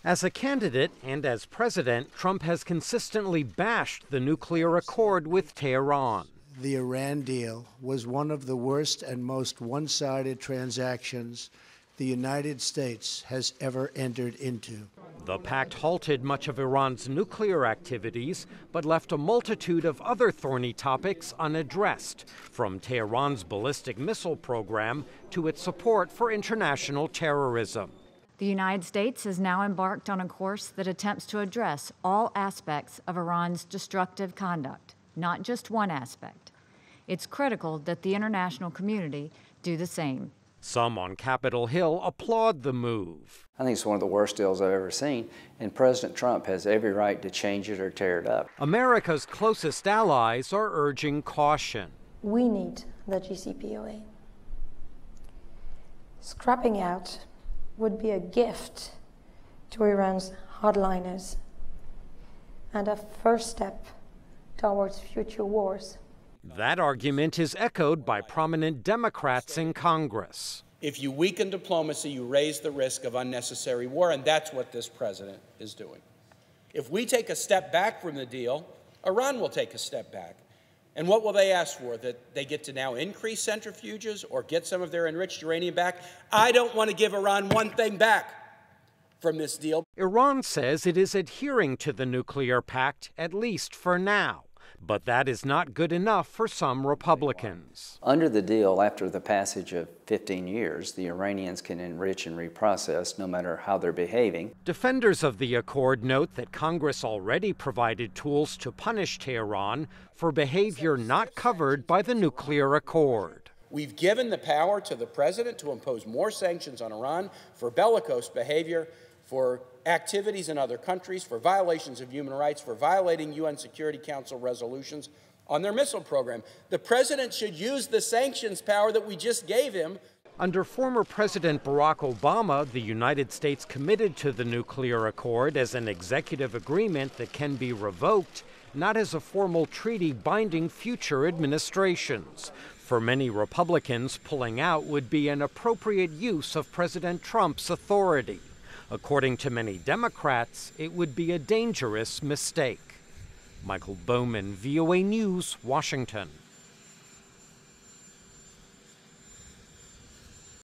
As a candidate and as president, Trump has consistently bashed the nuclear accord with Tehran. The Iran deal was one of the worst and most one-sided transactions the United States has ever entered into. The pact halted much of Iran's nuclear activities, but left a multitude of other thorny topics unaddressed, from Tehran's ballistic missile program to its support for international terrorism. The United States has now embarked on a course that attempts to address all aspects of Iran's destructive conduct, not just one aspect. It's critical that the international community do the same. Some on Capitol Hill applaud the move. I think it's one of the worst deals I've ever seen, and President Trump has every right to change it or tear it up. America's closest allies are urging caution. We need the JCPOA. Scrapping out would be a gift to Iran's hardliners and a first step towards future wars. That argument is echoed by prominent Democrats in Congress. If you weaken diplomacy, you raise the risk of unnecessary war, and that's what this president is doing. If we take a step back from the deal, Iran will take a step back. And what will they ask for? That they get to now increase centrifuges or get some of their enriched uranium back? I don't want to give Iran one thing back from this deal. Iran says it is adhering to the nuclear pact, at least for now. But that is not good enough for some Republicans. Under the deal, after the passage of 15 years, the Iranians can enrich and reprocess no matter how they're behaving. Defenders of the accord note that Congress already provided tools to punish Tehran for behavior not covered by the nuclear accord. We've given the power to the president to impose more sanctions on Iran for bellicose behavior, for activities in other countries, for violations of human rights, for violating UN Security Council resolutions on their missile program. The president should use the sanctions power that we just gave him. Under former President Barack Obama, the United States committed to the nuclear accord as an executive agreement that can be revoked, not as a formal treaty binding future administrations. For many Republicans, pulling out would be an appropriate use of President Trump's authority. According to many Democrats, it would be a dangerous mistake. Michael Bowman, VOA News, Washington.